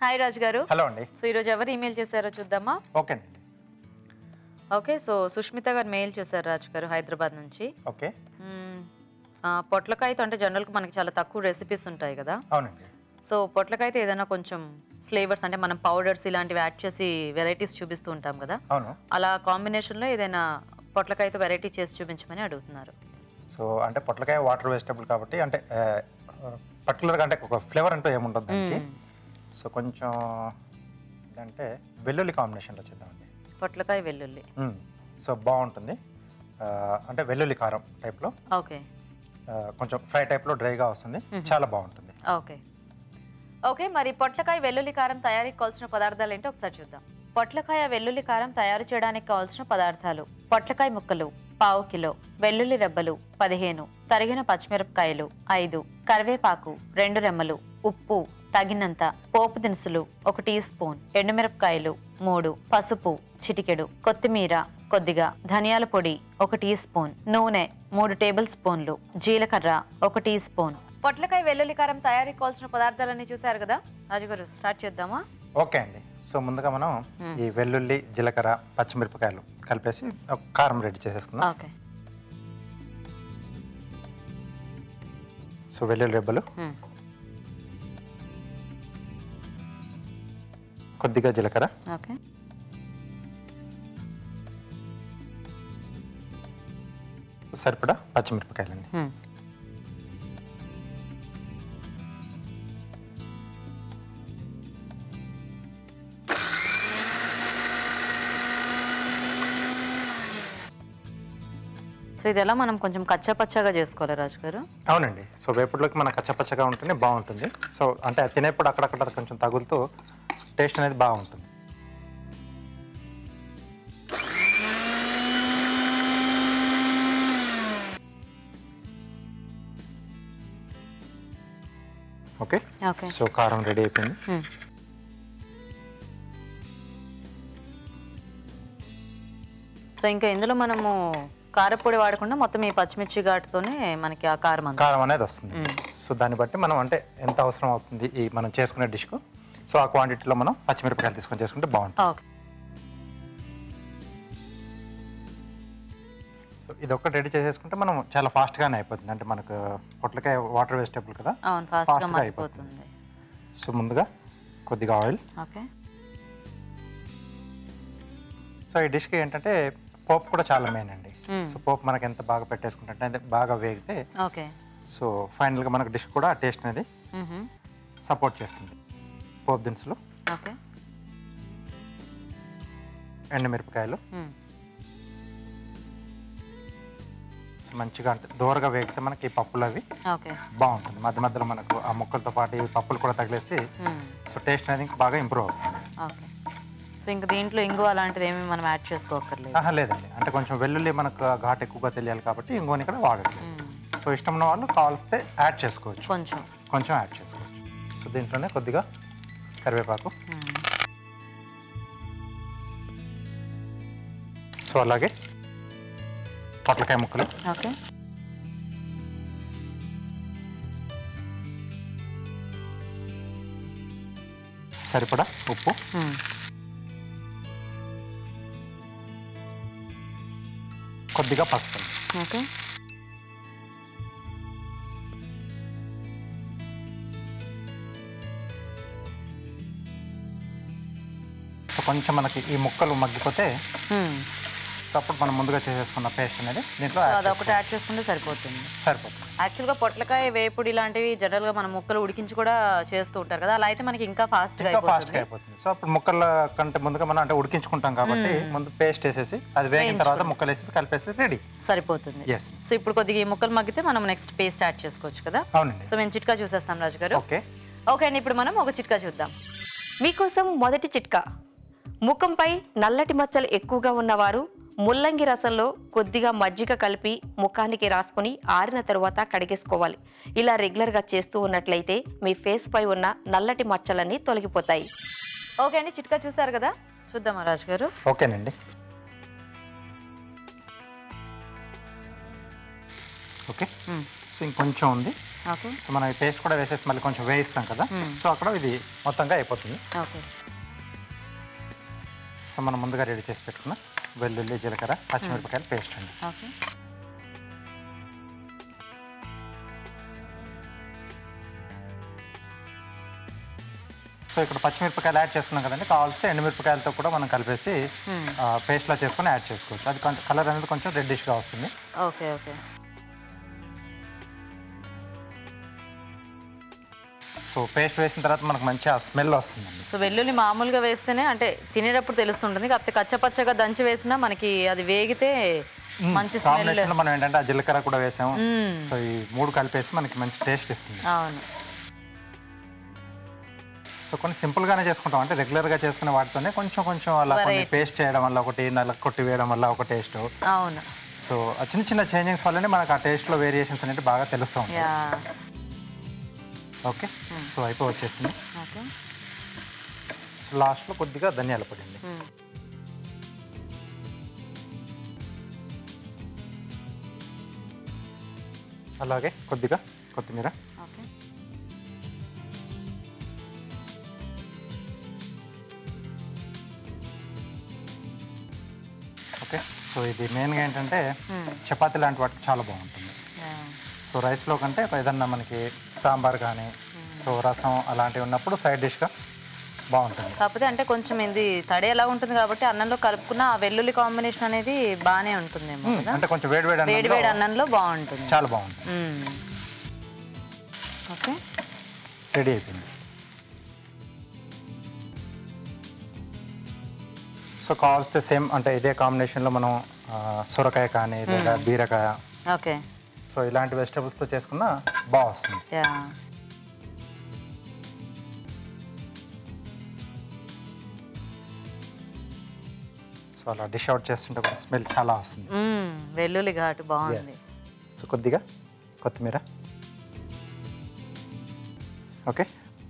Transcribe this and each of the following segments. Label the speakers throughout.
Speaker 1: Hi Raj గారు.
Speaker 2: Hello అండి.
Speaker 1: So ఈరోజు ఎవరు ఈమెయిల్ చేశారో చూద్దామా?
Speaker 2: ఓకే అండి.
Speaker 1: ఓకే, సో సుష్మిత గారు మెయిల్ చేశారు రాజ్ గారు హైదరాబాద్ నుంచి.
Speaker 2: ఓకే.
Speaker 1: పొట్లకాయతో అంటే జనరల్గా మనకి చాలా తక్కువ రెసిపీస్ ఉంటాయి కదా.
Speaker 2: అవునండి.
Speaker 1: సో పొట్లకాయతో ఏదైనా కొంచెం ఫ్లేవర్స్ అంటే మనం పౌడర్స్ ఇలాంటివి యాడ్ చేసి వెరైటీస్ చూపిస్తూ ఉంటాం కదా.
Speaker 2: అవును.
Speaker 1: అలా కాంబినేషన్లో ఏదైనా పొట్లకాయతో వెరైటీ చేసి చూపించమని అడుగుతున్నారు.
Speaker 2: సో అంటే పొట్లకాయ వాటర్ వెజిటబుల్ కాబట్టి అంటే పర్టికులర్గా అంటే ఒక ఫ్లేవర్ అంటూ ఏముంటుంది దానికి. సో కొంచెం అంటే వెల్లుల్లి కాంబినేషన్లో చేద్దామండి.
Speaker 1: పొట్లకాయ వెల్లుల్లి.
Speaker 2: సో బాగుంటుంది. అంటే వెల్లుల్లి కారం టైప్లో.
Speaker 1: ఓకే.
Speaker 2: కొంచెం ఫ్రై టైప్లో డ్రైగా వస్తుంది, చాలా బాగుంటుంది.
Speaker 1: ఓకే ఓకే మరి పొట్లకాయ వెల్లుల్లి కారం తయారీకి కావాల్సిన పదార్థాలు ఏంటో ఒకసారి చూద్దాం. పొట్లకాయ వెల్లుల్లి కారం తయారు చేయడానికి కావాల్సిన పదార్థాలు: పొట్లకాయ ముక్కలు 1/2 కిలో, వెల్లుల్లి రెబ్బలు 15, తరిగిన పచ్చిమిరపకాయలు 5, కరివేపాకు 2 రెమ్మలు, ఉప్పు తగినంత, పోపు దినుసులు 1 టీ స్పూన్, ఎండుమిరపకాయలు 3, పసుపు చిటికెడు, కొత్తిమీర కొద్దిగా, ధనియాల పొడి 1 టీ స్పూన్, నూనె 3 టేబుల్ స్పూన్లు, జీలకర్ర 1 టీ స్పూన్. పొట్లకాయ వెల్లుల్లి కారం తయారీకి కావాల్సిన పదార్థాలన్నీ చూసారు కదా రాజుగారు, స్టార్ట్ చేద్దామా?
Speaker 2: ఓకే అండి. సో ముందుగా మనం ఈ వెల్లుల్లి, జీలకర్ర, పచ్చిమిరపకాయలు కలిపేసి ఒక కారం రెడీ చేసేసుకుందాం.
Speaker 1: ఓకే.
Speaker 2: సో వెల్లుల్లి రెబ్బలు, కొద్దిగా జీలకర్ర,
Speaker 1: ఓకే,
Speaker 2: సరిపడా పచ్చిమిరపకాయలండి.
Speaker 1: సో ఇది ఎలా మనం కొంచెం కచ్చాపచ్చాగా చేసుకోవాలి రాజు గారు?
Speaker 2: అవునండి. సో వేపుడులోకి మన కచ్చపచ్చగా ఉంటేనే బాగుంటుంది. సో అంటే తినేప్పుడు అక్కడక్కడ కొంచెం తగులుతూ టేస్ట్ అనేది బాగుంటుంది. ఓకే.
Speaker 1: ఓకే.
Speaker 2: సో కారం రెడీ అయిపోయింది.
Speaker 1: సో ఇంకా ఇందులో మనము కారపొడి వాడకుండా మొత్తం ఈ పచ్చిమిర్చి ఘాటుతోనే మనకి ఆ కారం
Speaker 2: అనేది వస్తుంది. సో దాన్ని బట్టి మనం అంటే ఎంత అవసరం అవుతుంది ఈ మనం చేసుకునే డిష్కు, సో ఆ క్వాంటిటీలో మనం పచ్చిమిరపకాయలు తీసుకొని చేసుకుంటే బాగుంటుంది.
Speaker 1: ఓకే.
Speaker 2: సో ఇది ఒక్కటి రెడీ చేసేసుకుంటే మనం చాలా ఫాస్ట్గానే అయిపోతుంది. అంటే మనకు పొట్లకాయ వాటర్ వెజిటబుల్ కదా,
Speaker 1: అవును, ఫాస్ట్గా అయిపోతుంది.
Speaker 2: సో ముందుగా కొద్దిగా ఆయిల్.
Speaker 1: ఓకే.
Speaker 2: సో ఈ డిష్కి ఏంటంటే పోపు కూడా చాలా మెయిన్ అండి. సో పోపు మనకి ఎంత బాగా పెట్టేసుకుంటే అంటే బాగా వేగితే
Speaker 1: ఓకే,
Speaker 2: సో ఫైనల్గా మనకు డిష్ కూడా టేస్ట్ అనేది సపోర్ట్ చేస్తుంది. పోపు దినుసులు,
Speaker 1: ఓకే,
Speaker 2: ఎండుమిరపకాయలు. సో మంచిగా అంటే దూరగా వేగితే మనకి ఈ పప్పులు అవి బాగుంటుంది. మధ్య మధ్యలో మనకు ఆ ముక్కలతో పాటు ఈ పప్పులు కూడా తగిలేసి సో టేస్ట్ అనేది ఇంకా బాగా ఇంప్రూవ్ అవుతుంది.
Speaker 1: ఓకే. సో ఇంకా దీంట్లో ఇంగువ అలాంటిది ఏమి మనం యాడ్ చేసుకోకర్లేదు?
Speaker 2: లేదండి. అంటే కొంచెం వెల్లుల్లి మనకు ఘాటు ఎక్కువగా తెలియాలి కాబట్టి ఇంగువని ఇక్కడ వాడట్లేదు. సో ఇష్టం ఉన్న వాళ్ళు కావాల్స్తే యాడ్ చేసుకోవచ్చు, కొంచెం యాడ్ చేసుకోవచ్చు. సో దీంట్లోనే కొద్దిగా కరివేపాకు, సో అలాగే పొట్లకాయ ముక్కలు,
Speaker 1: ఓకే,
Speaker 2: సరిపడా ఉప్పు, కొద్దిగా పసుపు.
Speaker 1: ఓకే.
Speaker 2: సో కొంచెం మనకి ఈ ముక్కలు మగ్గిపోతే సో అప్పుడు మనం ముందుగా చేసేసుకున్న పేస్ట్ అనేది దీంట్లో
Speaker 1: అదొకటి యాడ్ చేసుకుంటే సరిపోతుంది. యాక్చువల్గా పొట్లకాయ వేపుడు ఇలాంటివి జనరల్గా మనం ముక్కలు ఉడికించి కూడా చేస్తూ ఉంటారు కదా, అలా అయితే మనకి ఇంకా ఫాస్ట్గా
Speaker 2: అయిపోతుంది. సో అప్పుడు ముక్కల కంటే ముందుగా మనం అంటే ఉడికించుకుంటాం కాబట్టి ముందు పేస్ట్ వేసేసి అది వేగిన తర్వాత ముక్కలు వేసేసి కలిపేసి రెడీ
Speaker 1: సరిపోతుంది. సో ఇప్పుడు కొద్దిగా ఈ ముక్కలు మగ్గితే మనం నెక్స్ట్ పేస్ట్ యాడ్ చేసుకోవచ్చు కదా.
Speaker 2: అవునండి.
Speaker 1: సో మేము చిట్కా చూసేస్తాం రాజు గారు.
Speaker 2: ఓకే.
Speaker 1: ఓకే అండి, ఇప్పుడు మనం ఒక చిట్కా చూద్దాం.
Speaker 3: మీకోసం మొదటి చిట్కా: ముఖంపై నల్లటి మచ్చలు ఎక్కువగా ఉన్నవారు ముల్లంగి రసంలో కొద్దిగా మజ్జిగ కలిపి ముఖానికి రాసుకుని ఆరిన తరువాత కడిగేసుకోవాలి. ఇలా రెగ్యులర్గా చేస్తూ ఉన్నట్లయితే మీ ఫేస్ పై ఉన్న నల్లటి మచ్చలన్నీ తొలగిపోతాయి.
Speaker 1: ఓకే అండి, చిట్కా చూసారు కదా, చూద్దామా రాజు గారు?
Speaker 2: ఓకేనండి. ఓకే. సో ఇంకొంచెం ఉంది.
Speaker 1: ఓకే.
Speaker 2: సో మనం ఈ పేస్ట్ కూడా వేసేసి మళ్ళీ కొంచెం వేయిస్తాం కదా, సో అక్కడ ఇది మొత్తంగా అయిపోతుంది.
Speaker 1: ఓకే.
Speaker 2: సో మనం ముందుగా రెడీ చేసి పెట్టుకున్న వెల్లుల్లి, జీలకర్ర, పచ్చిమిరపకాయలు పేస్ట్ అండి.
Speaker 1: ఓకే.
Speaker 2: సో ఇక్కడ పచ్చిమిరపకాయలు యాడ్ చేసుకున్నాం కదండి, కావాల్సి ఎండుమిరపకాయలతో కూడా మనం కలిపేసి పేస్ట్లో చేసుకొని యాడ్ చేసుకోవచ్చు. అది కొంచెం కలర్ అనేది కొంచెం రెడ్డిష్గా వస్తుంది.
Speaker 1: ఓకే. ఓకే.
Speaker 2: సో పేస్ట్ వేసిన తర్వాత మనకు మంచి ఆ స్మెల్ వస్తుందండి.
Speaker 1: సో వెల్లుల్లి మామూలుగా వేస్తేనే అంటే తినేటప్పుడు తెలుస్తుంటుంది, కాకపోతే కచ్చపచ్చగా దంచి వేసినా మనకి అది వేగితే మంచి స్మెల్.
Speaker 2: కాంబినేషన్లో మనం ఏంటంటే ఆ జీలకర్ర కూడా వేసాము, సో ఈ 3 కలిపేసి మనకి మంచి టేస్ట్ ఇస్తుంది.
Speaker 1: అవును.
Speaker 2: సో కొన్ని సింపుల్గానే చేసుకుంటాం, అంటే రెగ్యులర్గా చేసుకునే వాటితోనే కొంచెం కొంచెం అలా కొన్ని పేస్ట్ చేయడం వల్ల ఒకటి, నల్ల కొట్టి వేయడం వల్ల ఒక టేస్ట్.
Speaker 1: అవును.
Speaker 2: సో ఆ చిన్న చిన్న చేంజింగ్స్ వల్లనే మనకు ఆ టేస్ట్లో వేరియేషన్స్ అనేవి బాగా తెలుస్తూ ఉంటాయి. ఓకే. సో అయిపో వచ్చేసింది.
Speaker 1: ఓకే.
Speaker 2: సో లాస్ట్లో కొద్దిగా ధనియాల పొడి అండి. అలాగే కొద్దిగా కొత్తిమీర.
Speaker 1: ఓకే.
Speaker 2: ఓకే. సో ఇది మెయిన్గా ఏంటంటే చపాతీ లాంటి వాటికి చాలా బాగుంటుంది. సో రైస్లో కంటే ఏదన్నా మనకి సాంబార్ కానీ, సో రసం అలాంటివి ఉన్నప్పుడు సైడ్ డిష్గా బాగుంటుంది.
Speaker 1: కాకపోతే అంటే కొంచెం ఇది తడి ఎలా ఉంటుంది కాబట్టి అన్నంలో కలుపుకున్న ఆ వెల్లుల్లి కాంబినేషన్ అనేది బాగానే ఉంటుందేమో కదా.
Speaker 2: అంటే కొంచెం వేడి వేడి
Speaker 1: వేడి వేడి అన్నంలో బాగుంటుంది,
Speaker 2: చాలా బాగుంటుంది.
Speaker 1: ఓకే.
Speaker 2: రెడీ అయిపోయింది. సో కావాల్స్తే సేమ్ అంటే ఇదే కాంబినేషన్లో మనం సొరకాయ కానీ లేదా బీరకాయ,
Speaker 1: ఓకే,
Speaker 2: సో ఇలాంటి వెజిటబుల్స్తో చేసుకున్న బాగా వస్తుంది.
Speaker 1: యా.
Speaker 2: సో అలా డిష్ అవుట్ చేస్తుంటే కూడా స్మెల్ చాలా వస్తుంది.
Speaker 1: వెల్లుల్లి ఘాటు బాగుంది.
Speaker 2: సో కొద్దిగా కొత్తిమీర. ఓకే,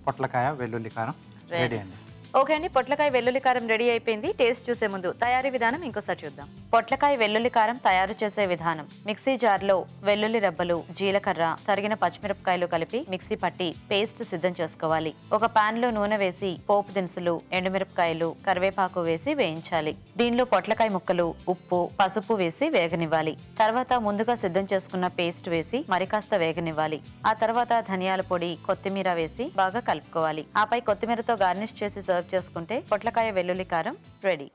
Speaker 2: పొట్లకాయ వెల్లుల్లి కారం రెడీ అండి.
Speaker 1: ఓకే అండి, పొట్లకాయ వెల్లుల్లి కారం రెడీ అయిపోయింది. టేస్ట్ చూసే ముందు తయారీ విధానం ఇంకోసారి చూద్దాం. పొట్లకాయ వెల్లుల్లి కారం తయారు చేసే విధానం: మిక్సీ జార్లో వెల్లుల్లి రెబ్బలు, జీలకర్ర, తరిగిన పచ్చిమిరపకాయలు కలిపి మిక్సీ పట్టి పేస్ట్ సిద్ధం చేసుకోవాలి. ఒక పాన్ లో నూనె వేసి పోపు దినుసులు, ఎండుమిరపకాయలు, కరివేపాకు వేసి వేయించాలి. దీనిలో పొట్లకాయ ముక్కలు, ఉప్పు, పసుపు వేసి వేగనివ్వాలి. తర్వాత ముందుగా సిద్ధం చేసుకున్న పేస్ట్ వేసి మరి కాస్త వేగనివ్వాలి. ఆ తర్వాత ధనియాల పొడి, కొత్తిమీర వేసి బాగా కలుపుకోవాలి. ఆపై కొత్తిమీరతో గార్నిష్ చేసి సర్వ్ చేసుకుంటే పొట్లకాయ వెల్లుల్లి కారం రెడీ.